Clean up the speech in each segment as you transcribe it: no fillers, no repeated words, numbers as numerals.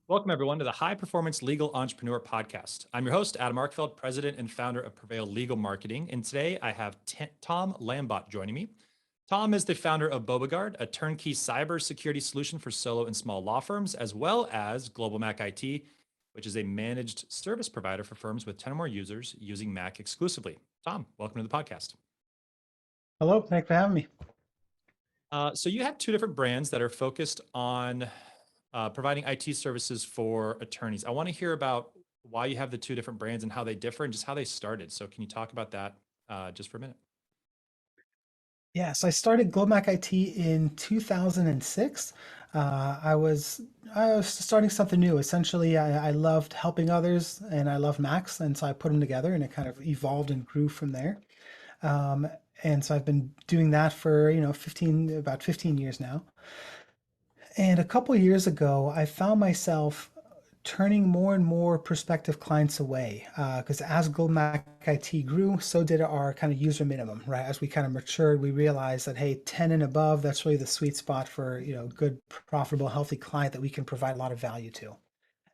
Welcome, everyone, to the High Performance Legal Entrepreneur Podcast. I'm your host, Adam Arkfeld, president and founder of Prevail Legal Marketing. And today I have Tom Lambotte joining me. Tom is the founder of BobaGuard, a turnkey cybersecurity solution for solo and small law firms, as well as GlobalMac IT, which is a managed service provider for firms with 10 or more users using Mac exclusively. Tom, welcome to the podcast. Hello, thanks for having me. So you have two different brands that are focused on providing IT services for attorneys. I want to hear about why you have the two different brands and how they differ and just how they started. So can you talk about that just for a minute? Yes, I started GlobalMac IT in 2006. I was starting something new. Essentially, I loved helping others and I loved Macs, and so I put them together, and it kind of evolved and grew from there. Um, and so I've been doing that for about 15 years now. And a couple years ago, I found myself turning more and more prospective clients away because as GlobalMac IT grew, so did our kind of user minimum, right? As we kind of matured, we realized that, hey, 10 and above, that's really the sweet spot for, good, profitable, healthy client that we can provide a lot of value to.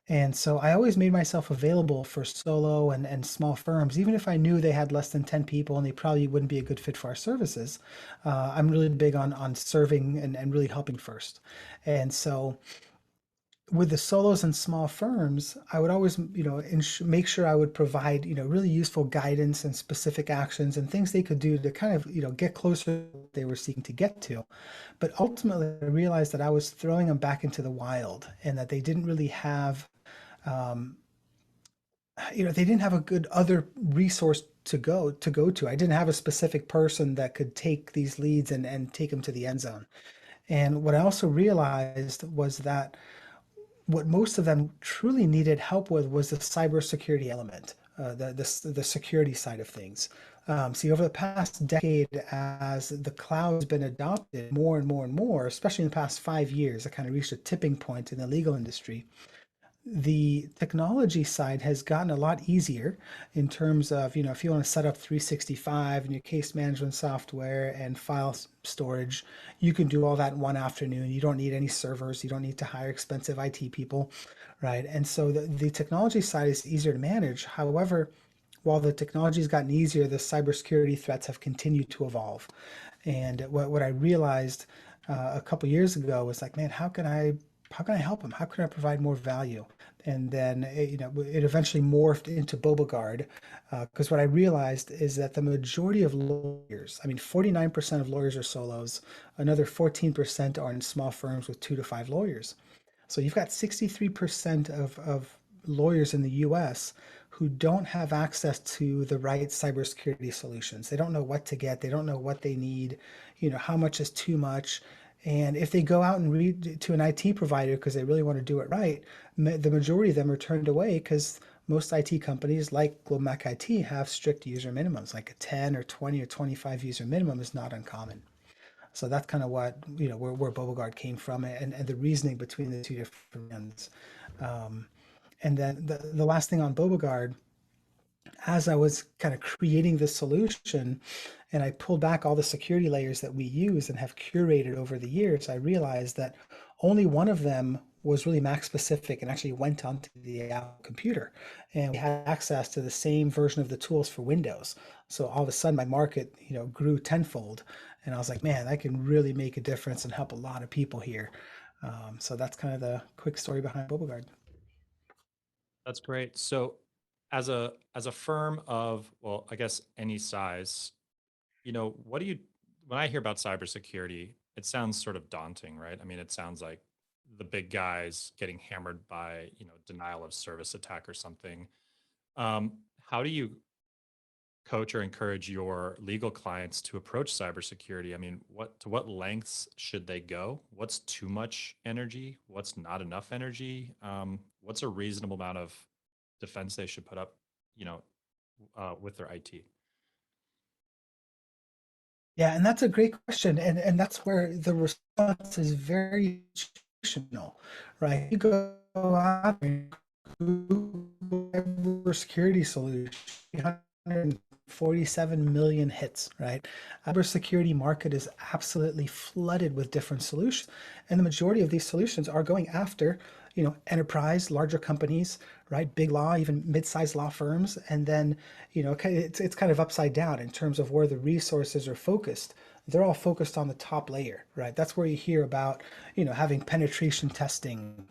And so I always made myself available for solo and small firms, even if I knew they had less than 10 people and they probably wouldn't be a good fit for our services. I'm really big on serving and really helping first. And so with the solos and small firms, I would always, make sure I would provide, really useful guidance and specific actions and things they could do to kind of, get closer to what they were seeking to get to. But ultimately, I realized that I was throwing them back into the wild and that they didn't really have, um, they didn't have a good other resource to go to. I didn't have a specific person that could take these leads and take them to the end zone. And what I also realized was that what most of them truly needed help with was the cybersecurity element, the security side of things. See, over the past decade, as the cloud has been adopted more and more and more, especially in the past 5 years, it kind of reached a tipping point in the legal industry. The technology side has gotten a lot easier in terms of, if you want to set up 365 and your case management software and file storage, you can do all that in one afternoon. You don't need any servers. You don't need to hire expensive IT people, right? And so the technology side is easier to manage. However, while the technology has gotten easier, the cybersecurity threats have continued to evolve. And what I realized a couple years ago was like, man, how can I help them? How can I provide more value? And then it eventually morphed into BobaGuard because what I realized is that the majority of lawyers, I mean, 49% of lawyers are solos, another 14% are in small firms with 2 to 5 lawyers. So you've got 63% of lawyers in the US who don't have access to the right cybersecurity solutions. They don't know what to get. They don't know what they need, how much is too much. And if they go out and read to an IT provider because they really want to do it right, the majority of them are turned away because most IT companies like GlobalMac IT have strict user minimums, like a 10 or 20 or 25 user minimum is not uncommon. So that's kind of what, where BobaGuard came from and the reasoning between the two different ones. Um, and then the last thing on BobaGuard, as I was kind of creating the solution and I pulled back all the security layers that we use and have curated over the years, I realized that only one of them was really Mac specific and actually went onto the Apple computer. And we had access to the same version of the tools for Windows. So all of a sudden my market, grew tenfold. And I was like, man, I can really make a difference and help a lot of people here. So that's kind of the quick story behind BobaGuard. That's great. So as a firm of, well, I guess any size, what do you when I hear about cybersecurity, it sounds sort of daunting, right? I mean, it sounds like the big guys getting hammered by, denial of service attack or something. How do you coach or encourage your legal clients to approach cybersecurity? I mean, what lengths should they go? What's too much energy? What's not enough energy? What's a reasonable amount of defense they should put up, you know, with their IT? Yeah, and that's a great question. And that's where the response is very situational, right? You go out and Google cybersecurity solution, 47 million hits, right? Cybersecurity market is absolutely flooded with different solutions, and the majority of these solutions are going after, enterprise, larger companies, right? Big law, even mid-sized law firms, and then, it's kind of upside down in terms of where the resources are focused. They're all focused on the top layer, right? That's where you hear about, having penetration testing,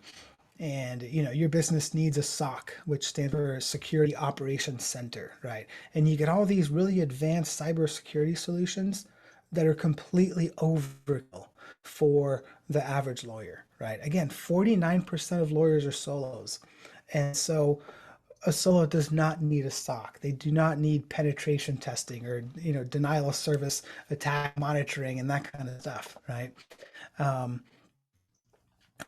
and your business needs a SOC, which stands for Security Operations Center, right? And you get all these really advanced cybersecurity solutions that are completely overkill for the average lawyer, right? Again, 49% of lawyers are solos. And so a solo does not need a SOC. They do not need penetration testing or denial of service attack monitoring and that kind of stuff, right? Um,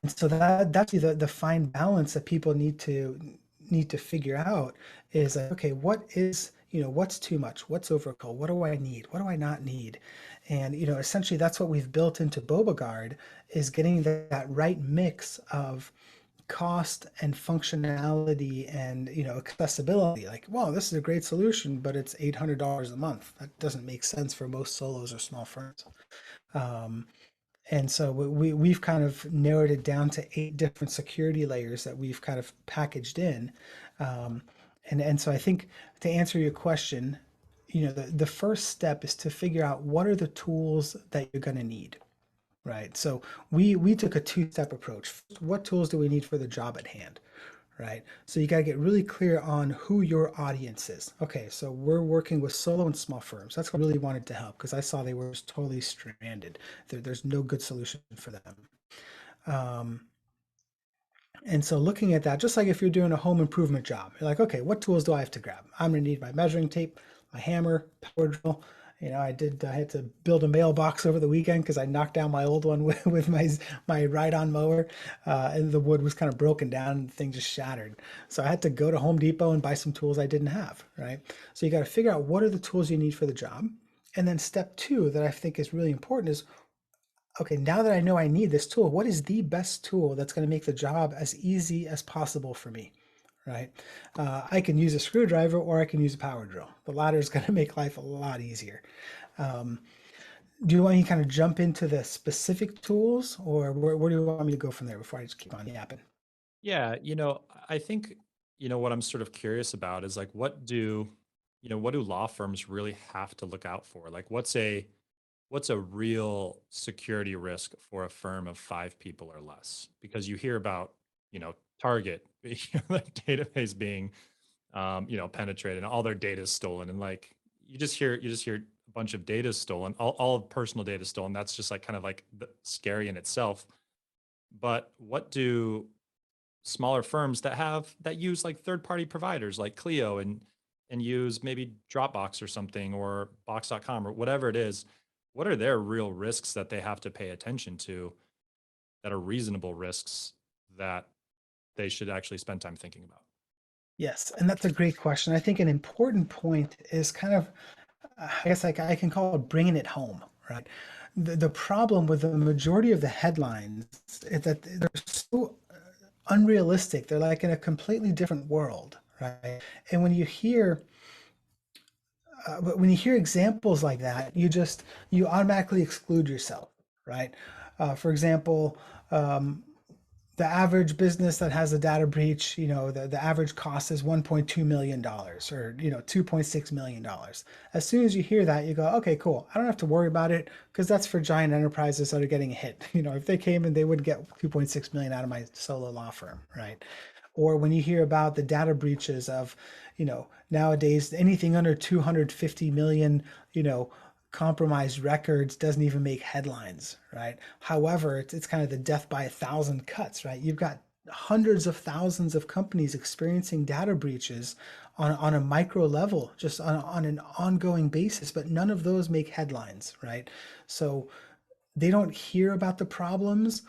and so that's the fine balance that people need to figure out is like, okay, what's too much? What's overkill? What do I need? What do I not need? And essentially that's what we've built into BobaGuard is getting that right mix of cost and functionality and accessibility. Like, wow, this is a great solution, but it's $800 a month. That doesn't make sense for most solos or small firms. Um, and so we've kind of narrowed it down to 8 different security layers that we've kind of packaged in. Um, and so I think to answer your question, the first step is to figure out what are the tools that you're going to need, right? So we took a two-step approach. What tools do we need for the job at hand? Right? So you got to get really clear on who your audience is. Okay, so we're working with solo and small firms. That's what I really wanted to help because I saw they were just totally stranded. There's no good solution for them. Um, and so looking at that, just like if you're doing a home improvement job, you're like, okay, what tools do I have to grab? I'm gonna need my measuring tape, my hammer, power drill. I had to build a mailbox over the weekend because I knocked down my old one with my ride-on mower, and the wood was kind of broken down and the thing just shattered. So I had to go to Home Depot and buy some tools I didn't have, right? So you got to figure out what are the tools you need for the job. And then step two that I think is really important is, okay, now that I know I need this tool, what is the best tool that's going to make the job as easy as possible for me, right? I can use a screwdriver or I can use a power drill. The latter is going to make life a lot easier. Um, do you want me to kind of jump into the specific tools, or where do you want me to go from there before I just keep on yapping? Yeah, I think, what I'm sort of curious about is like what do law firms really have to look out for? Like what's a real security risk for a firm of 5 people or less? Because you hear about, Target, their database being penetrated and all their data is stolen. And like you just hear a bunch of data stolen, all of personal data stolen. That's just like kind of like scary in itself. But what do smaller firms that use like third party providers like Clio and use maybe Dropbox or something or box.com or whatever it is, what are their real risks that they have to pay attention to that are reasonable risks that they should actually spend time thinking about? Yes, and that's a great question. I think an important point is kind of, I guess like I can call it bringing it home, right? The problem with the majority of the headlines is that they're so unrealistic. They're like in a completely different world, right? And when you hear examples like that, you automatically exclude yourself, right? For example, um, the average business that has a data breach, the average cost is $1.2 million or, $2.6 million. As soon as you hear that, you go, okay, cool. I don't have to worry about it because that's for giant enterprises that are getting hit. If they came in, they would get 2.6 million out of my solo law firm, right? Or when you hear about the data breaches of, nowadays anything under 250 million, compromised records doesn't even make headlines, right? However, it's kind of the death by 1,000 cuts, right? You've got hundreds of thousands of companies experiencing data breaches on a micro level, just on an ongoing basis, but none of those make headlines, right? So they don't hear about the problems.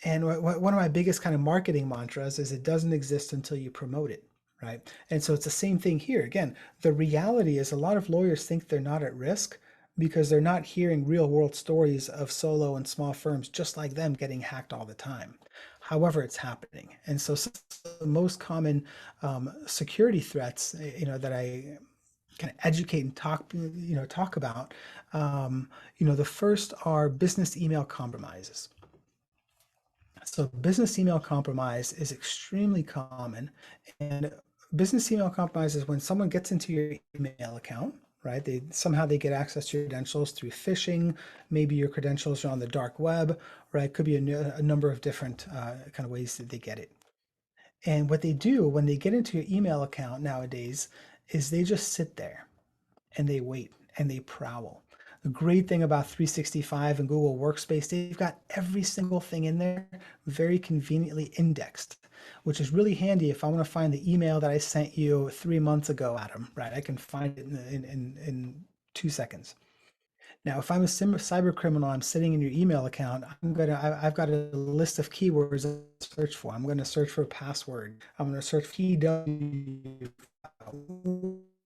And one of my biggest kind of marketing mantras is it doesn't exist until you promote it, right? And so it's the same thing here. Again, the reality is a lot of lawyers think they're not at risk because they're not hearing real world stories of solo and small firms just like them getting hacked all the time. However, it's happening. And so the most common security threats, that I kind of educate and talk about. The first are business email compromises. So business email compromise is extremely common, and business email compromise is when someone gets into your email account, right? They get access to your credentials through phishing. Maybe your credentials are on the dark web, right? It could be a number of different kind of ways that they get it. And what they do when they get into your email account nowadays is they just sit there and they wait and they prowl. The great thing about 365 and Google Workspace, they've got every single thing in there very conveniently indexed, which is really handy if I want to find the email that I sent you 3 months ago, Adam, right? I can find it in 2 seconds. Now, if I'm a cyber criminal, I'm sitting in your email account. I've got a list of keywords to search for. I'm going to search for a password. I'm going to search PW.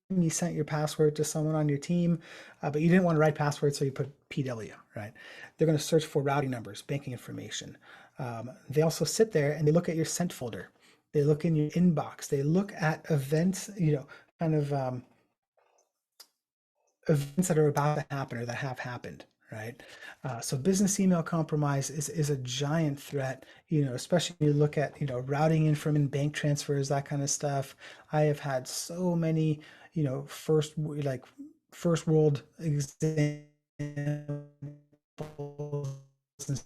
You sent your password to someone on your team, but you didn't want to write password, so you put PW, right? They're going to search for routing numbers, banking information. They also sit there and they look at your sent folder. They look in your inbox. They look at events, kind of events that are about to happen or that have happened, right? So business email compromise is a giant threat, especially when you look at, routing information, bank transfers, that kind of stuff. I have had so many, first world examples and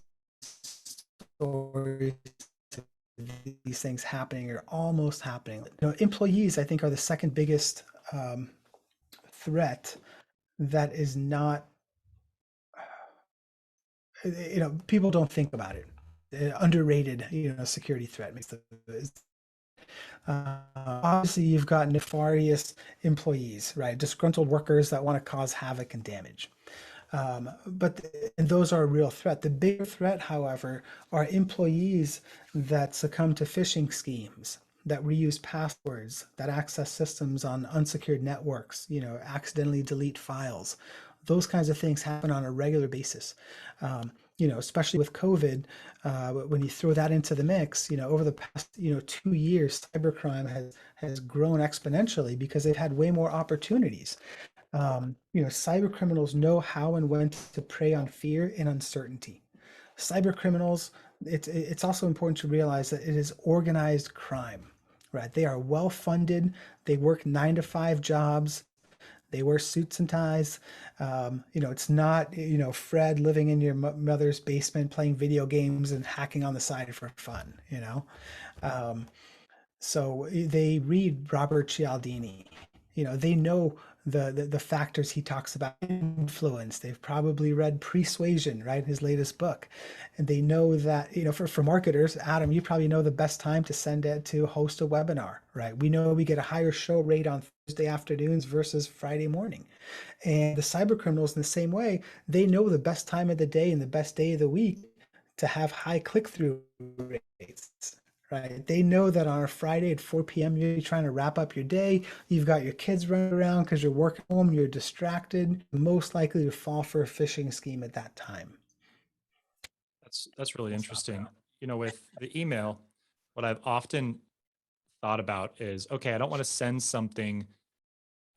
stories of these things happening or almost happening. Employees, I think, are the second biggest threat that is not, people don't think about it. Underrated, security threat makes obviously you've got nefarious employees, right? Disgruntled workers that want to cause havoc and damage. And those are a real threat. The bigger threat, however, are employees that succumb to phishing schemes, that reuse passwords, that access systems on unsecured networks, accidentally delete files. Those kinds of things happen on a regular basis. Especially with COVID, when you throw that into the mix, over the past, 2 years, cybercrime has grown exponentially because they've had way more opportunities. Cyber criminals know how and when to prey on fear and uncertainty. Cyber criminals, it's also important to realize that it is organized crime, right? They are well funded. They work 9 to 5 jobs. They wear suits and ties. It's not, Fred living in your mother's basement playing video games and hacking on the side for fun. Um, so they read Robert Cialdini. They know the factors he talks about influence. They've probably read Persuasion, right? His latest book. And they know that, for marketers, Adam, you probably know the best time to send it to host a webinar, right? We know we get a higher show rate on Thursday afternoons versus Friday morning. And the cyber criminals in the same way, they know the best time of the day and the best day of the week to have high click-through rates, right? They know that on a Friday at 4 p.m., you're trying to wrap up your day. You've got your kids running around because you're working home, you're distracted, most likely to fall for a phishing scheme at that time. That's really interesting. With the email, what I've often thought about is, okay, I don't want to send something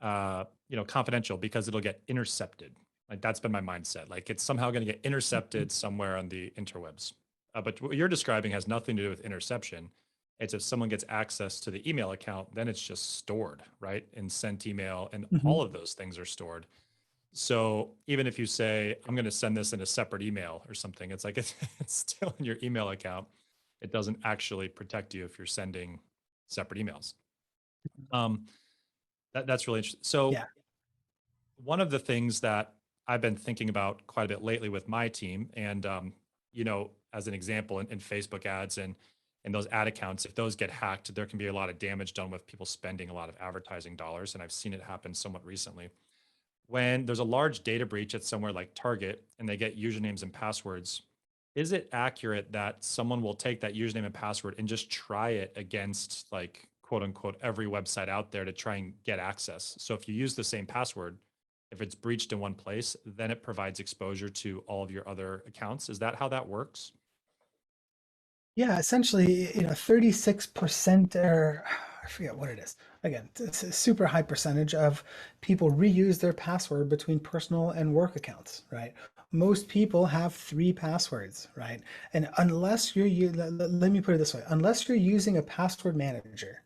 confidential because it'll get intercepted. Like that's been my mindset. Like it's somehow going to get intercepted somewhere on the interwebs. But what you're describing has nothing to do with interception. It's if someone gets access to the email account, then it's just stored, right? In sent email, and Mm-hmm. all of those things are stored. So even if you say, I'm going to send this in a separate email or something, it's like it's still in your email account. It doesn't actually protect you if you're sending separate emails. Um, that's really interesting. So Yeah. one of the things that I've been thinking about quite a bit lately with my team, and as an example, in Facebook ads and those ad accounts, if those get hacked, there can be a lot of damage done with people spending a lot of advertising dollars, and I've seen it happen somewhat recently. When there's a large data breach at somewhere like Target and they get usernames and passwords, is it accurate that someone will take that username and password and just try it against, like, quote unquote, every website out there to try and get access? So if you use the same password, if it's breached in one place, then it provides exposure to all of your other accounts. Is that how that works? Yeah, essentially, 36% or I forget what it is. Again, it's a super high percentage of people reuse their password between personal and work accounts, right? Most people have three passwords, right? And unless let me put it this way, unless you're using a password manager,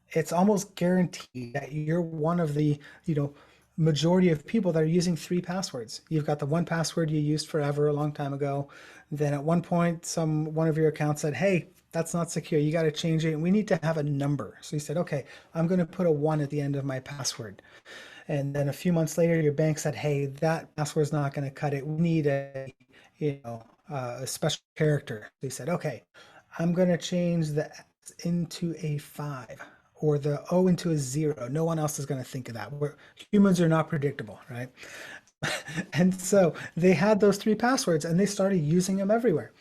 it's almost guaranteed that you're one of the, you know, majority of people that are using three passwords. You've got the one password you used forever a long time ago. Then at one point, one of your accounts said, "Hey, that's not secure. You got to change it. And we need to have a number." So you said, "Okay, I'm going to put a one at the end of my password." And then a few months later, your bank said, "Hey, that password's not going to cut it. We need a special character." They said, "Okay, I'm going to change the X into a five or the O into a zero. No one else is going to think of that. Humans are not predictable, right?" And so they had those three passwords and they started using them everywhere.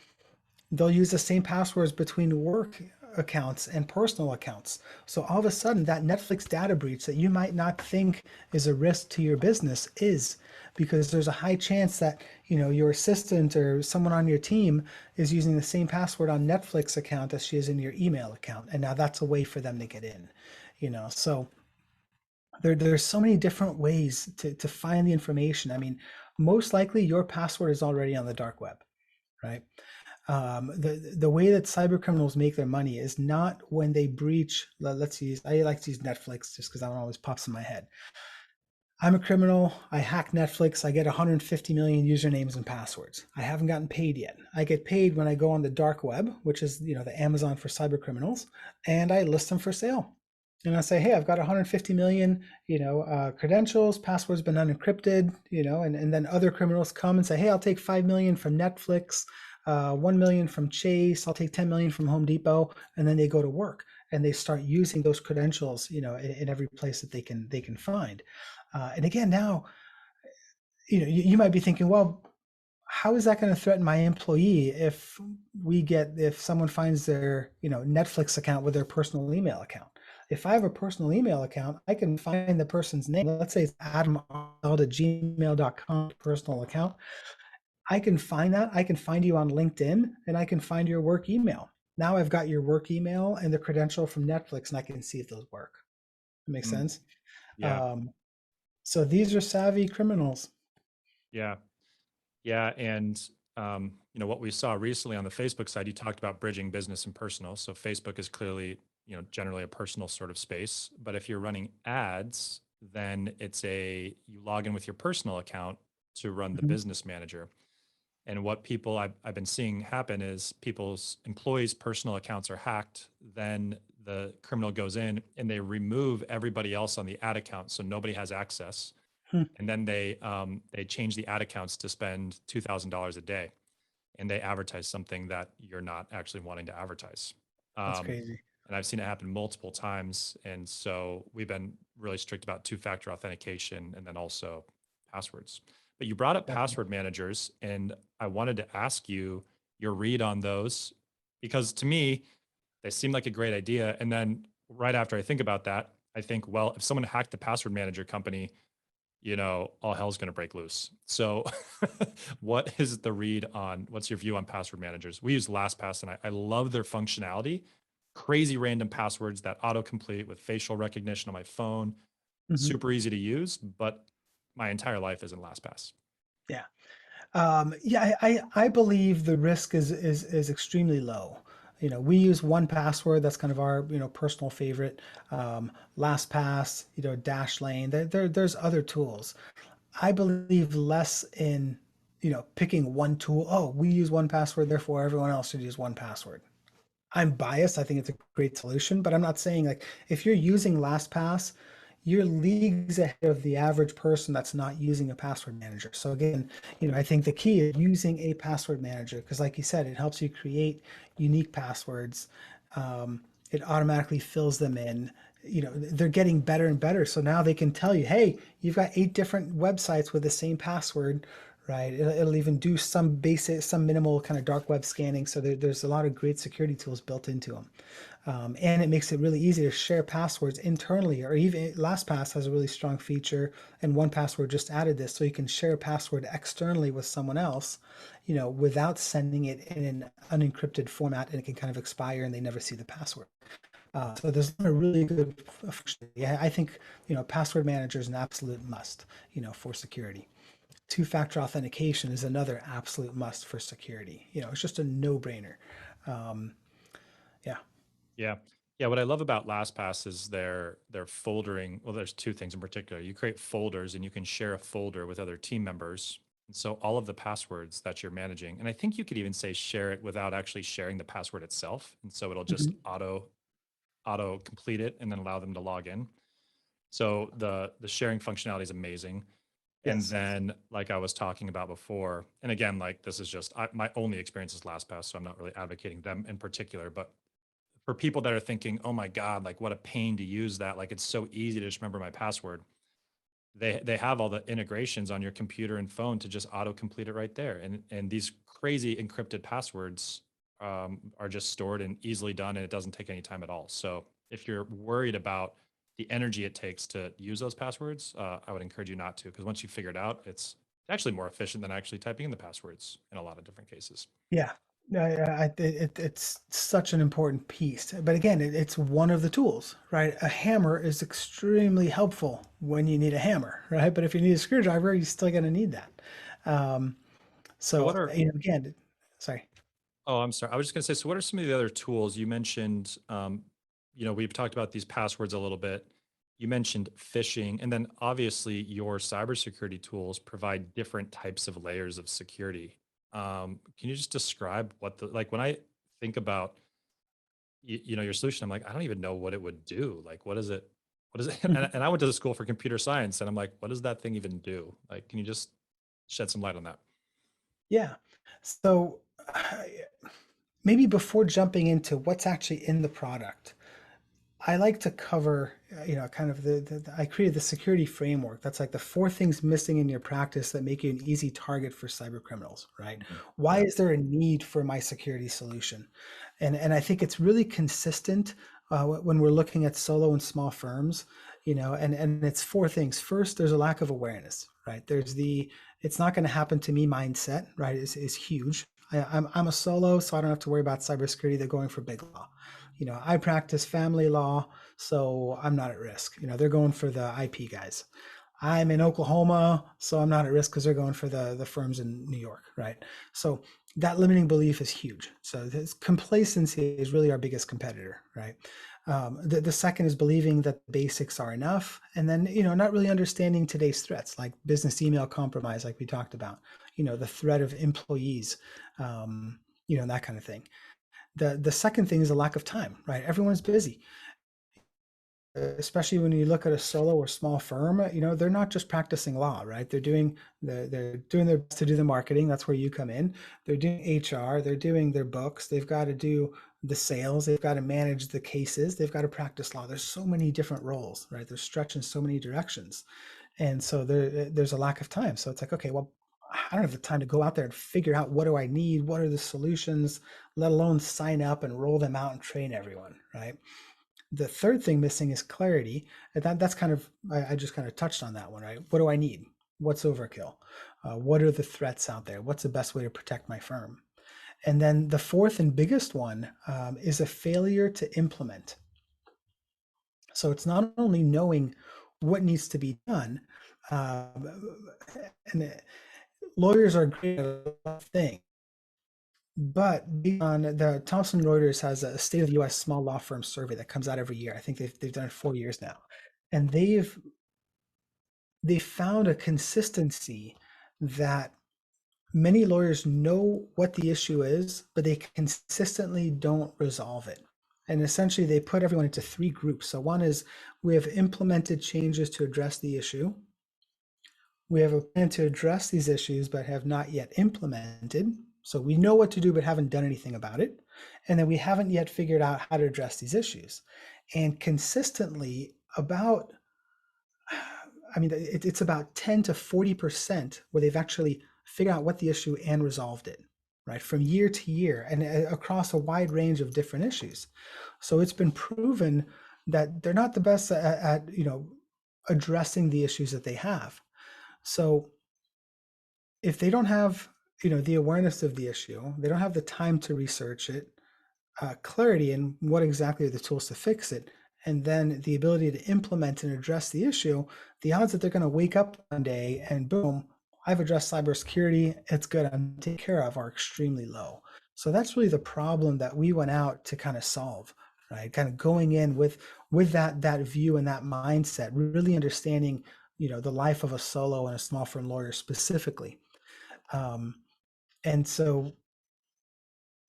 They'll use the same passwords between work accounts and personal accounts. So all of a sudden, that Netflix data breach that you might not think is a risk to your business is, because there's a high chance that, you know, your assistant or someone on your team is using the same password on Netflix account as she is in your email account, and now that's a way for them to get in. You know, so there's so many different ways to find the information. I mean, most likely your password is already on the dark web, right? The way that cyber criminals make their money is not when they breach. Let's use, I like to use Netflix just because that one always pops in my head. I'm a criminal. I hack Netflix. I get 150 million usernames and passwords. I haven't gotten paid yet. I get paid when I go on the dark web, which is, you know, the Amazon for cyber criminals, and I list them for sale. And I say, "Hey, I've got 150 million, credentials, passwords been unencrypted, and then other criminals come and say, 'Hey, I'll take 5 million from Netflix, 1 million from Chase, I'll take 10 million from Home Depot,' and then they go to work and they start using those credentials, in every place that they can find. And again, now, you might be thinking, well, how is that going to threaten my employee if someone finds their, Netflix account with their personal email account? If I have a personal email account, I can find the person's name. Let's say it's adam@gmail.com personal account. I can find that. I can find you on LinkedIn and I can find your work email. Now I've got your work email and the credential from Netflix and I can see if those work. That makes Mm, sense. yeah. Um, so these are savvy criminals. Yeah. Yeah. And, what we saw recently on the Facebook side, you talked about bridging business and personal. So Facebook is clearly, generally a personal sort of space. But if you're running ads, then you log in with your personal account to run the Mhm. business manager. And what I've been seeing happen is people's employees' personal accounts are hacked. Then the criminal goes in and they remove everybody else on the ad account, so nobody has access. Hmm. And then they change the ad accounts to spend $2,000 a day, and they advertise something that you're not actually wanting to advertise. That's Um, crazy. and I've seen it happen multiple times. And so we've been really strict about two-factor authentication and then also passwords. But you brought up Definitely. password managers, and I wanted to ask you your read on those because to me, they seem like a great idea. And then right after I think about that, I think, well, if someone hacked the password manager company, all hell's going to break loose. So, what's your view on password managers? We use LastPass and I love their functionality. Crazy random passwords that autocomplete with facial recognition on my phone. Hmm. Super easy to use, but my entire life is in LastPass. Yeah. Yeah, I believe the risk is extremely low. We use one password. That's kind of our, personal favorite. LastPass, Dashlane. There's other tools. I believe less in, picking one tool. Oh, we use one password, therefore everyone else should use one password. I'm biased. I think it's a great solution, but I'm not saying, like, if you're using LastPass, you're leagues ahead of the average person that's not using a password manager. So again, I think the key is using a password manager because, like you said, it helps you create unique passwords. It automatically fills them in. They're getting better and better. So now they can tell you, hey, you've got 8 different websites with the same password, right? It'll even do some minimal kind of dark web scanning. So there's a lot of great security tools built into them. And it makes it really easy to share passwords internally, or even LastPass has a really strong feature, and 1Password just added this, so you can share a password externally with someone else, without sending it in an unencrypted format, and it can kind of expire and they never see the password. So there's a really good functionality. Yeah, I think, password manager is an absolute must, for security. Two-factor authentication is another absolute must for security. It's just a no-brainer. Um, yeah. Yeah. Yeah. What I love about LastPass is their foldering. Well, there's two things in particular. You create folders and you can share a folder with other team members. And so all of the passwords that you're managing, and I think you could even say share it without actually sharing the password itself. And so it'll just Mhm. auto complete it and then allow them to log in. So the sharing functionality is amazing. And Yes. then, like I was talking about before, and again, like this is just my only experience is LastPass, so I'm not really advocating them in particular. But for people that are thinking, "Oh my God, like what a pain to use that! Like it's so easy to just remember my password." They have all the integrations on your computer and phone to just auto complete it right there, and these crazy encrypted passwords are just stored and easily done, and it doesn't take any time at all. So if you're worried about the energy it takes to use those passwords, I would encourage you not to, because once you figure it out, it's actually more efficient than actually typing in the passwords in a lot of different cases. Yeah. It's such an important piece. But again, it's one of the tools, right? A hammer is extremely helpful when you need a hammer, right? But if you need a screwdriver, you're still going to need that. Um, So so, what are again, sorry. Oh, I'm sorry. I was just going to say, so what are some of the other tools you mentioned? We've talked about these passwords a little bit. You mentioned phishing, and then obviously your cybersecurity tools provide different types of layers of security. Can you just describe what like when I think about your solution, I'm like, I don't even know what it would do. Like, what is it? What is it? And I went to the school for computer science, and I'm like, what does that thing even do? Like, can you just shed some light on that? Yeah. So maybe before jumping into what's actually in the product, I like to cover, kind of I created the security framework. That's like the four things missing in your practice that make you an easy target for cyber criminals, right? Mhm. Why Yeah. is there a need for my security solution? And I think it's really consistent when we're looking at solo and small firms, and it's four things. First, there's a lack of awareness, right? There's the it's not going to happen to me mindset, right? Is huge. I'm a solo, so I don't have to worry about cybersecurity. They're going for BigLaw. I practice family law, so I'm not at risk. They're going for the IP guys. I'm in Oklahoma, so I'm not at risk because they're going for the firms in New York, right? So that limiting belief is huge. So this complacency is really our biggest competitor, right? The second is believing that the basics are enough, and then not really understanding today's threats like business email compromise, like we talked about. The threat of employees, that kind of thing. The second thing is a lack of time, right? Everyone's busy, especially when you look at a solo or small firm. They're not just practicing law, right? They're doing their best to do the marketing. That's where you come in. They're doing HR. They're doing their books. They've got to do the sales. They've got to manage the cases. They've got to practice law. There's so many different roles, right? They're stretched in so many directions, and so there's a lack of time. So it's like, okay, well, I don't have the time to go out there and figure out what do I need, what are the solutions, let alone sign up and roll them out and train everyone, right? The third thing missing is clarity. And that's kind of, I just kind of touched on that one, right? What do I need? What's overkill? What are the threats out there? What's the best way to protect my firm? And then the fourth and biggest one is a failure to implement. So it's not only knowing what needs to be done, and lawyers are great at a lot of things, but on the Thomson Reuters has a state of the U.S. small law firm survey that comes out every year. I think they've done it 4 years now, and they found a consistency that many lawyers know what the issue is, but they consistently don't resolve it. And essentially, they put everyone into three groups. So one is we have implemented changes to address the issue. We have a plan to address these issues, but have not yet implemented. So we know what to do, but haven't done anything about it. And then we haven't yet figured out how to address these issues. And consistently, it's about 10 to 40% where they've actually figured out what the issue and resolved it, right? From year to year and across a wide range of different issues. So it's been proven that they're not the best at addressing the issues that they have. So if they don't have the awareness of the issue, they don't have the time to research it, clarity in what exactly are the tools to fix it, and then the ability to implement and address the issue, the odds that they're going to wake up one day and boom, I've addressed cybersecurity, it's good, I'm taken care of, are extremely low. So that's really the problem that we went out to kind of solve, right? Kind of going in with that view and that mindset, really understanding, the life of a solo and a small firm lawyer specifically. Um, and so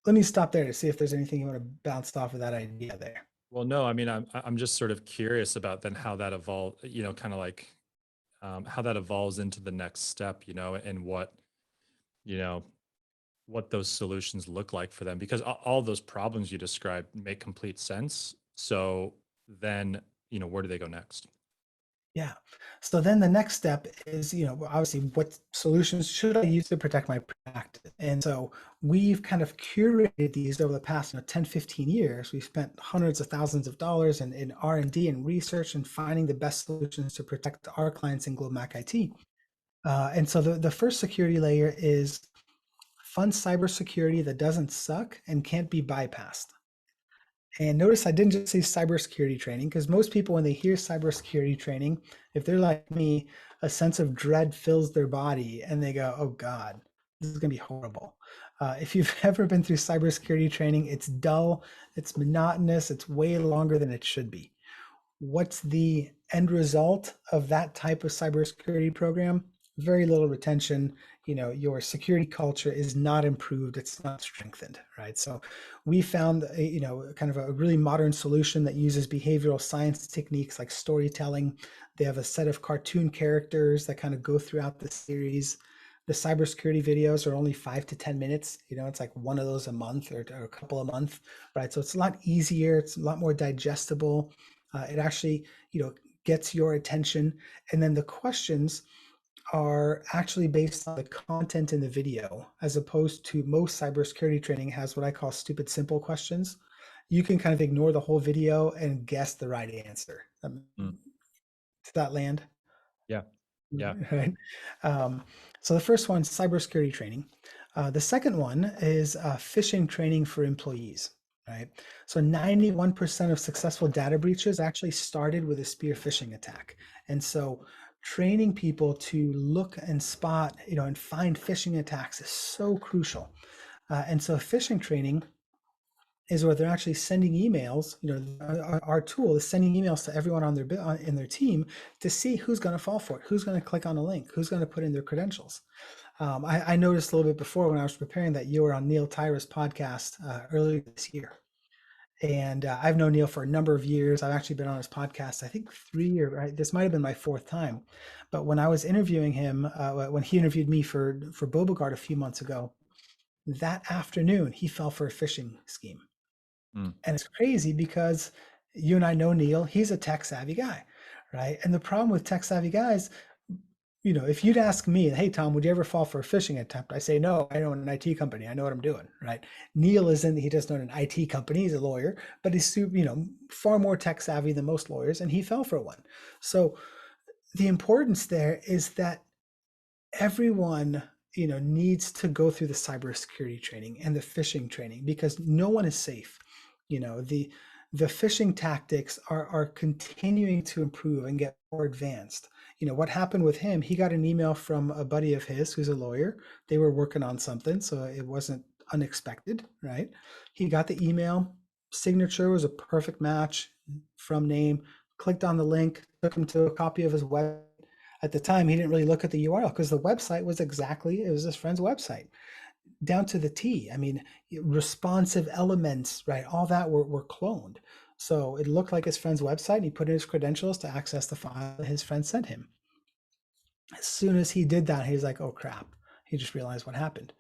let me stop there to see if there's anything you want to bounce off of that idea there. Well, no, I mean, I'm just sort of curious about then how that evolved, kind of like how that evolves into the next step, and you know, what those solutions look like for them, because all those problems you described make complete sense. So then, where do they go next? Yeah. So then the next step is, obviously what solutions should I use to protect my practice? And so we've kind of curated these over the past 10, 15 years. We've spent hundreds of thousands of dollars in R&D and research and finding the best solutions to protect our clients in GlobalMac IT. And so the first security layer is fun cybersecurity that doesn't suck and can't be bypassed. And notice I didn't just say cybersecurity training, because most people, when they hear cybersecurity training, if they're like me, a sense of dread fills their body and they go, oh God, this is going to be horrible. If you've ever been through cybersecurity training, it's dull, it's monotonous, it's way longer than it should be. What's the end result of that type of cybersecurity program? Very little retention. Your security culture is not improved, it's not strengthened, right? So we found kind of a really modern solution that uses behavioral science techniques like storytelling. They have a set of cartoon characters that kind of go throughout the series. The cybersecurity videos are only 5 to 10 minutes. It's like one of those a month, or a couple a month, right? So it's a lot easier, it's a lot more digestible. It actually, gets your attention. And then the questions are actually based on the content in the video, as opposed to most cybersecurity training has what I call stupid simple questions. You can kind of ignore the whole video and guess the right answer. Mm, Does that land? yeah, yeah. Right. Um, so the first one's cybersecurity training. The second one is phishing training for employees. Right. So 91% of successful data breaches actually started with a spear phishing attack. And so training people to look and spot, and find phishing attacks is so crucial. And so phishing training is where they're actually sending emails. Our tool is sending emails to everyone in their team to see who's going to fall for it, who's going to click on a link, who's going to put in their credentials. I noticed a little bit before when I was preparing that you were on Neil Tyra's podcast earlier this year. And I've known Neil for a number of years. I've actually been on his podcast, I think this might have been my fourth time. But when I was interviewing him, when he interviewed me for BobaGuard a few months ago, that afternoon he fell for a phishing scheme. Mm, And it's crazy because you and I know Neil, he's a tech savvy guy, right? And the problem with tech savvy guys, if you'd ask me, hey, Tom, would you ever fall for a phishing attempt? I say, no, I own an IT company. I know what I'm doing, right? Neil he doesn't own an IT company. He's a lawyer, but he's, far more tech savvy than most lawyers. And he fell for one. So the importance there is that everyone needs to go through the cybersecurity training and the phishing training, because no one is safe. The phishing tactics are continuing to improve and get more advanced. What happened with him, he got an email from a buddy of his who's a lawyer. They were working on something, so it wasn't unexpected, right? He got the email, signature was a perfect match from name, clicked on the link, took him to a copy of his web. At the time, he didn't really look at the URL because the website was it was his friend's website down to the T. I mean, responsive elements, right? All that were cloned. So it looked like his friend's website, and he put in his credentials to access the file that his friend sent him. As soon as he did that, he was like, oh crap. He just realized what happened.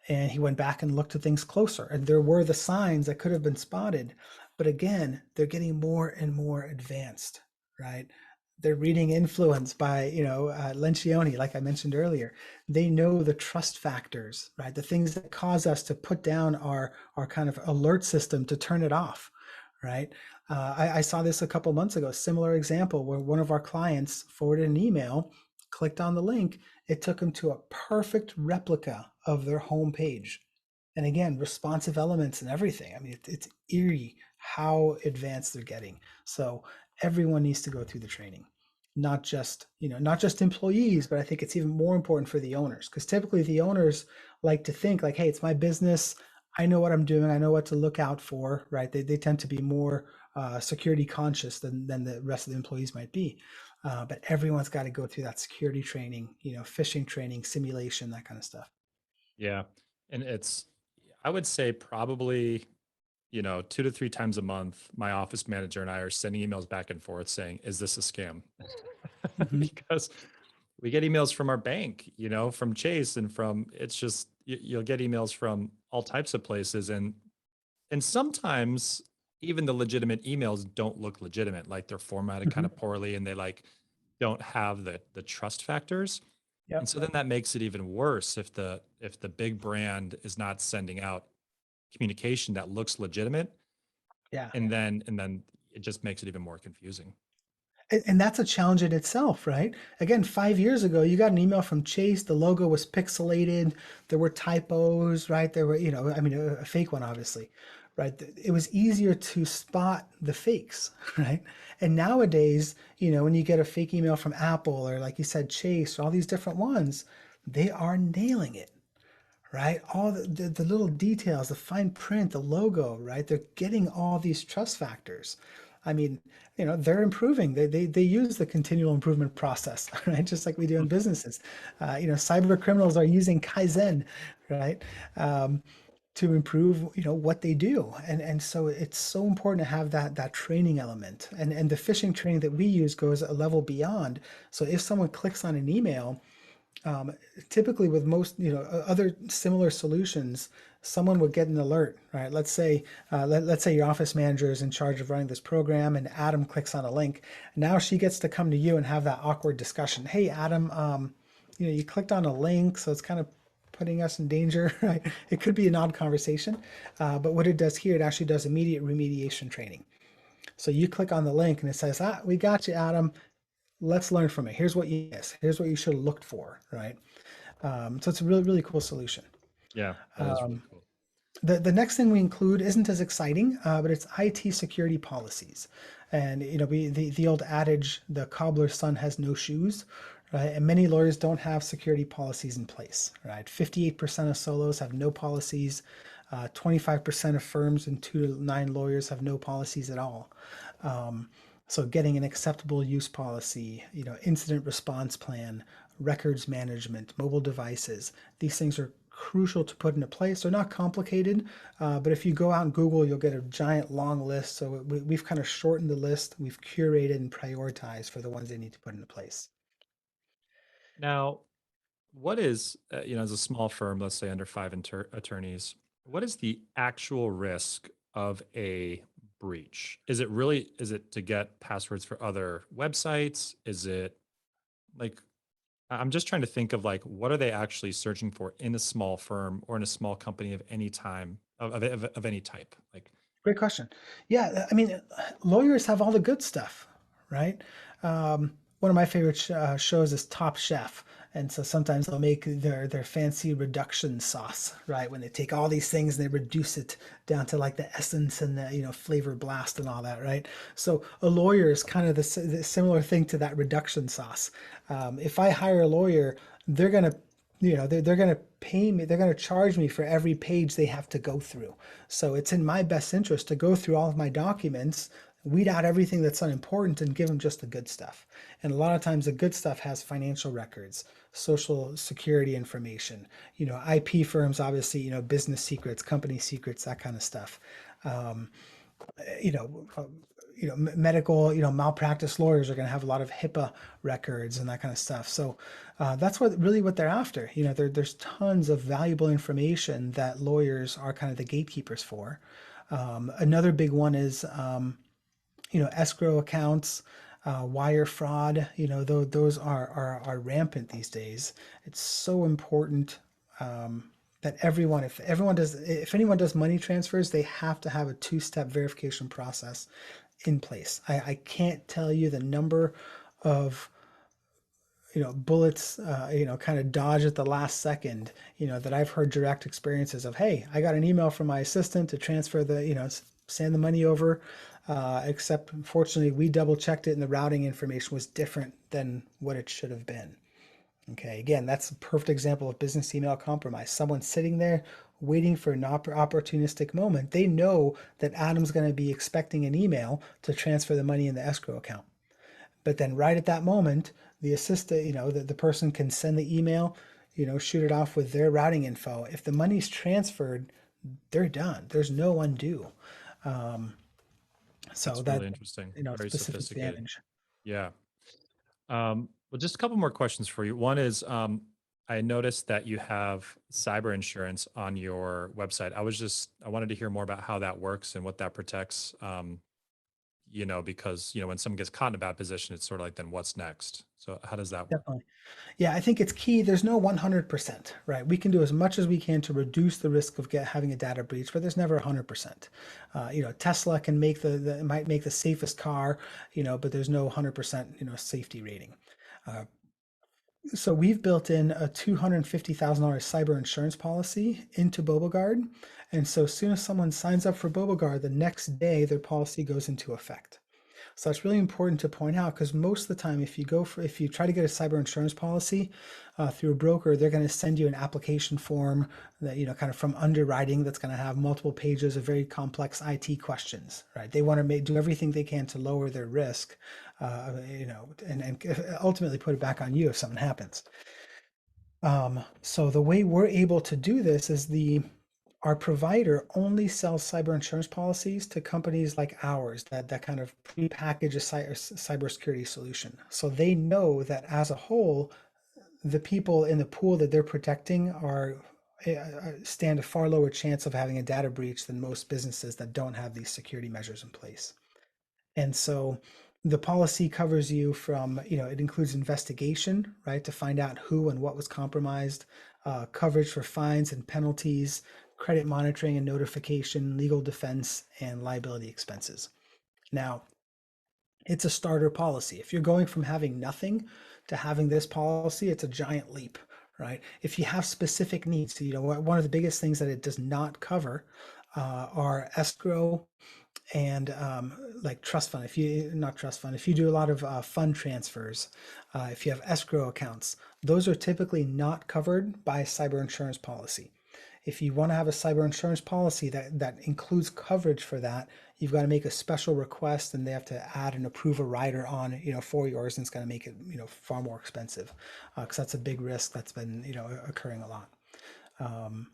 And he went back and looked at things closer. And there were the signs that could have been spotted. But again, they're getting more and more advanced, right? They're reading influence by, Lencioni, like I mentioned earlier. They know the trust factors, right? The things that cause us to put down our kind of alert system to turn it off, right? I saw this a couple months ago, similar example where one of our clients forwarded an email, clicked on the link, it took them to a perfect replica of their home page. And again, responsive elements and everything. I mean, it's eerie how advanced they're getting. So everyone needs to go through the training, not just, not just employees, but I think it's even more important for the owners, because typically the owners like to think like, hey, it's my business. I know what I'm doing. I know what to look out for, right? They tend to be more security conscious than the rest of the employees might be. But everyone's got to go through that security training, phishing training, simulation, that kind of stuff. Yeah. And I would say probably, 2 to 3 times a month, my office manager and I are sending emails back and forth saying, is this a scam? Hmm. Because we get emails from our bank, from Chase, and it's just, you'll get emails from all types of places. And sometimes even the legitimate emails don't look legitimate. Like they're formatted kind Hmm. of poorly, and they like don't have the trust factors. And Yep. so then that makes it even worse if the big brand is not sending out communication that looks legitimate, Yeah. and then it just makes it even more confusing. And that's a challenge in itself, right? Again, 5 years ago, you got an email from Chase. The logo was pixelated. There were typos, right? There were, I mean, a fake one, obviously, right? It was easier to spot the fakes, right? And nowadays, when you get a fake email from Apple or, like you said, Chase, or all these different ones, they are nailing it, right? All the little details, the fine print, the logo, right? They're getting all these trust factors. I mean, they're improving. They use the continual improvement process, right? Just like we do in Mm. businesses. Cyber criminals are using Kaizen, right? Um, to improve, what they do. And so it's so important to have that training element. And the phishing training that we use goes a level beyond. So if someone clicks on an email, um, typically with most other similar solutions, someone would get an alert, right? Let's say your office manager is in charge of running this program and Adam clicks on a link. Now she gets to come to you and have that awkward discussion. Hey Adam, you clicked on a link, so it's kind of putting us in danger, right? It could be an odd conversation, but what it does here, it actually does immediate remediation training. So you click on the link and it says, we got you, Adam. Let's learn from it. Here's what you missed. Here's what you should have looked for, right? So it's a really, really cool solution. Yeah, that is really Um, cool. the next thing we include isn't as exciting, but it's IT security policies. And the old adage, the cobbler's son has no shoes, right? And many lawyers don't have security policies in place, right? 58% of solos have no policies. 25% of firms and 2 to 9 lawyers have no policies at all. Um, so getting an acceptable use policy, incident response plan, records management, mobile devices, these things are crucial to put into place. They're not complicated, but if you go out and Google, you'll get a giant long list. So we've kind of shortened the list. We've curated and prioritized for the ones they need to put into place. Now, what is, as a small firm, let's say under five attorneys, what is the actual risk of a breach? Is it to get passwords for other websites? Is it like, I'm just trying to think of like, what are they actually searching for in a small firm or in a small company of any time, of any type? Like, Great question. Yeah, I mean, lawyers have all the good stuff, right? One of my favorite shows is Top Chef, and so sometimes they'll make their fancy reduction sauce, right? When they take all these things and they reduce it down to like the essence and the flavor blast and all that, right? So a lawyer is kind of the similar thing to that reduction sauce. If I hire a lawyer, they're gonna they're going to pay me, they're going to charge me for every page they have to go through. So it's in my best interest to go through all of my documents, weed out everything that's unimportant and give them just the good stuff. And a lot of times the good stuff has financial records, social security information, IP firms, obviously, business secrets, company secrets, that kind of stuff. Um, you know, uh, medical, malpractice lawyers are going to have a lot of HIPAA records and that kind of stuff. So that's what they're after. There's tons of valuable information that lawyers are kind of the gatekeepers for. Another big one is, escrow accounts, wire fraud. Those are rampant these days. It's so important that if anyone does money transfers, they have to have a two-step verification process in place. I can't tell you the number of bullets, kind of dodge at the last second, that I've heard direct experiences of, hey, I got an email from my assistant to transfer send the money over. Except unfortunately, we double checked it and the routing information was different than what it should have been. Okay, again, that's a perfect example of business email compromise. Someone sitting there waiting for an opportunistic moment. They know that Adam's going to be expecting an email to transfer the money in the escrow account. But then right at that moment, the assistant, the person can send the email, shoot it off with their routing info. If the money's transferred, they're done. There's no undo. Um, so That's that, really interesting. Very specific sophisticated. advantage. Yeah. Well, just a couple more questions for you. One is, I noticed that you have cyber insurance on your website. I wanted to hear more about how that works and what that protects. Because when someone gets caught in a bad position, it's sort of like, then what's next? So how does that work? Definitely. Yeah, I think it's key. There's no 100%, right? We can do as much as we can to reduce the risk of having a data breach, but there's never 100%. Tesla can might make the safest car, but there's no 100%, safety rating. Uh, so we've built in a $250,000 cyber insurance policy into BobaGuard. And so as soon as someone signs up for BobaGuard, the next day their policy goes into effect. So it's really important to point out because most of the time, if you try to get a cyber insurance policy through a broker, they're going to send you an application form that kind of from underwriting that's going to have multiple pages of very complex IT questions, right? They want to do everything they can to lower their risk, and ultimately put it back on you if something happens. So the way we're able to do this is our provider only sells cyber insurance policies to companies like ours that kind of pre-package a cybersecurity solution. So they know that as a whole, the people in the pool that they're protecting stand a far lower chance of having a data breach than most businesses that don't have these security measures in place. And so the policy covers you from, it includes investigation, right, to find out who and what was compromised, coverage for fines and penalties, credit monitoring and notification, legal defense, and liability expenses. Now, it's a starter policy. If you're going from having nothing to having this policy, it's a giant leap, right? If you have specific needs, one of the biggest things that it does not cover are escrow and like trust fund. If you not trust fund, if you do a lot of fund transfers, if you have escrow accounts, those are typically not covered by a cyber insurance policy. If you want to have a cyber insurance policy that includes coverage for that, you've got to make a special request, and they have to add and approve a rider on, for yours, and it's going to make it, far more expensive, because that's a big risk that's been, occurring a lot. Um,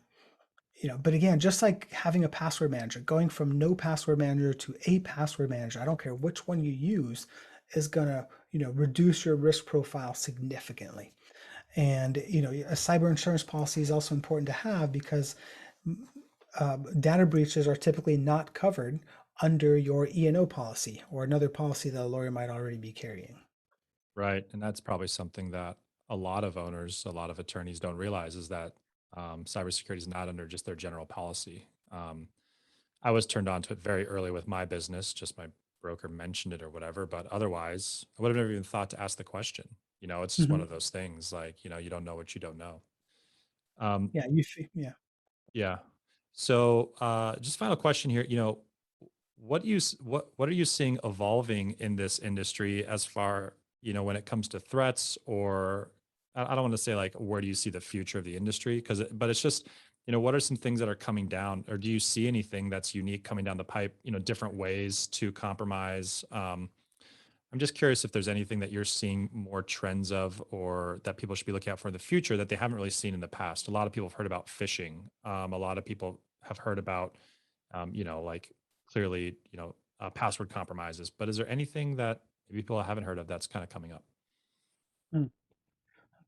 but again, just like having a password manager, going from no password manager to a password manager, I don't care which one you use, is going to, reduce your risk profile significantly. And, a cyber insurance policy is also important to have because data breaches are typically not covered under your E&O policy or another policy that a lawyer might already be carrying. Right. And that's probably something that a lot of owners, a lot of attorneys don't realize is that cybersecurity is not under just their general policy. I was turned on to it very early with my business, just my broker mentioned it or whatever, but otherwise, I would have never even thought to ask the question. It's just one Mhm. of those things like, you don't know what you don't know. Um, Yeah, yeah. yeah. So, just final question here, what are you seeing evolving in this industry as far, when it comes to threats or I don't want to say like where do you see the future of the industry? But it's just, what are some things that are coming down, or do you see anything that's unique coming down the pipe, different ways to compromise? I'm just curious if there's anything that you're seeing more trends of or that people should be looking out for in the future that they haven't really seen in the past. A lot of people have heard about phishing. A lot of people have heard about, like clearly, password compromises. But is there anything that maybe people haven't heard of that's kind of coming up? Mm,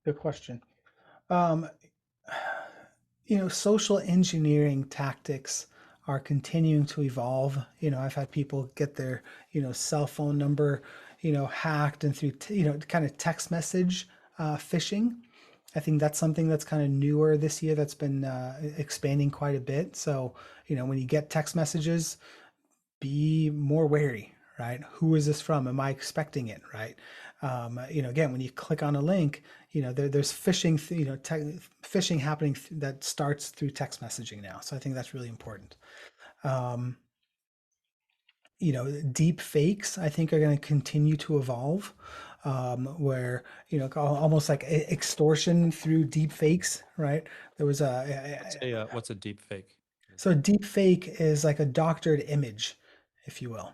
good question. Um, social engineering tactics are continuing to evolve. I've had people get their, cell phone number, hacked and through, kind of text message phishing. I think that's something that's kind of newer this year that's been expanding quite a bit. So, when you get text messages, be more wary, right? Who is this from? Am I expecting it, right? Again, when you click on a link, there's phishing, phishing happening that starts through text messaging now. So I think that's really important. Um, Deep fakes, I think, are going to continue to evolve, where, almost like extortion through deep fakes, right? There was What's a deep fake? What is so a that? deep fake is like a doctored image, if you will.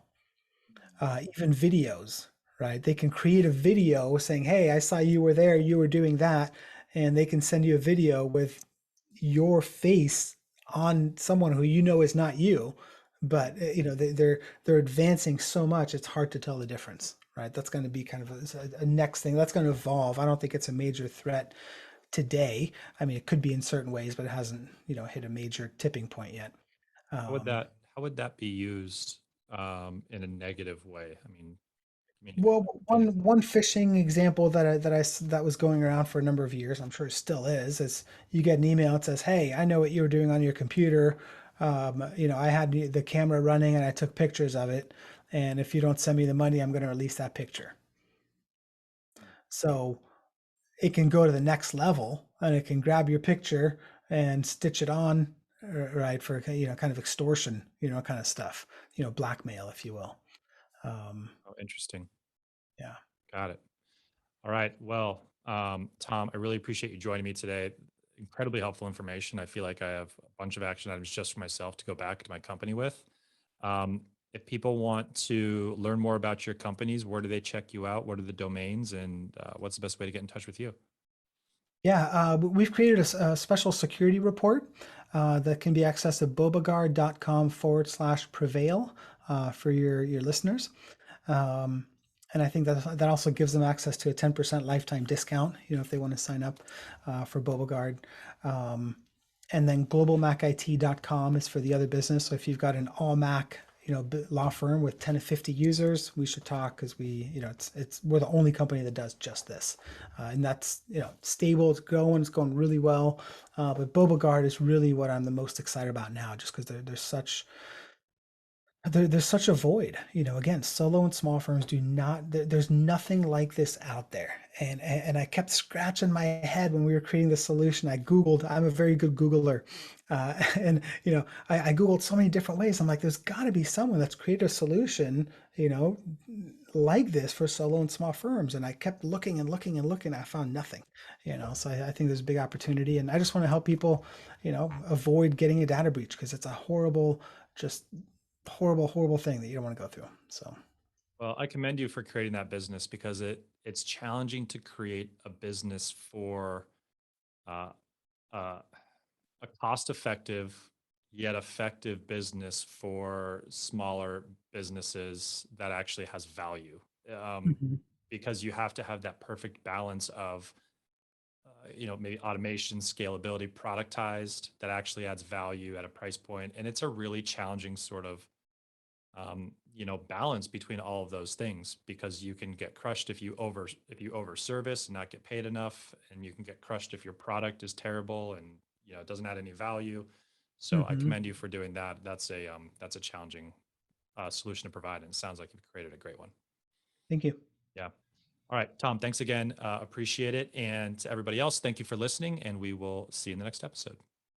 Even videos, right? They can create a video saying, "Hey, I saw you were there, you were doing that," and they can send you a video with your face on someone who is not you, but they're advancing so much it's hard to tell the difference, right? That's going to be kind of a next thing that's going to evolve. I don't think it's a major threat today. I mean, it could be in certain ways, but it hasn't hit a major tipping point yet. um, How would that be used in a negative way? I mean, Well, communicate. one phishing example that was going around for a number of years, I'm sure it still is you get an email that says, "Hey, I know what you were doing on your computer. I had the camera running and I took pictures of it, and if you don't send me the money, I'm going to release that picture." So it can go to the next level, and it can grab your picture and stitch it on, right, for kind of extortion, kind of stuff, blackmail, if you will. Um, Oh, interesting. yeah. Got it. All right. Well, Tom, I really appreciate you joining me today. Incredibly helpful information. I feel like I have a bunch of action items just for myself to go back to my company with. Um, if people want to learn more about your companies, where do they check you out? What are the domains, and what's the best way to get in touch with you? Yeah, we've created a special security report that can be accessed at bobaguard.com/prevail for your listeners. Um, and I think that also gives them access to a 10% lifetime discount, if they want to sign up for BobaGuard. Um, and then globalmacit.com is for the other business. So if you've got an all Mac, law firm with 10 to 50 users, we should talk, because we're the only company that does just this. And that's, stable, it's going really well. But BobaGuard is really what I'm the most excited about now, just because there's such a void. Again, solo and small firms do not, there's nothing like this out there. And I kept scratching my head when we were creating the solution. I'm a very good Googler. And, I Googled so many different ways. I'm like, there's got to be someone that's created a solution, like this for solo and small firms. And I kept looking and looking and looking. I found nothing, so I think there's a big opportunity. And I just want to help people, avoid getting a data breach, because it's a horrible, just horrible thing that you don't want to go through. So, Well, I commend you for creating that business because it's challenging to create a business for uh, uh, a cost-effective yet effective business for smaller businesses that actually has value. Um, mhm, because you have to have that perfect balance of, maybe automation, scalability, productized that actually adds value at a price point, and it's a really challenging sort of balance between all of those things because you can get crushed if you over service and not get paid enough, and you can get crushed if your product is terrible and it doesn't add any value. So I mhm. commend you for doing that. That's a challenging solution to provide, and it sounds like you've created a great one. Thank you. Yeah. All right, Tom. Thanks again. Appreciate it. And to everybody else, thank you for listening, and we will see you in the next episode.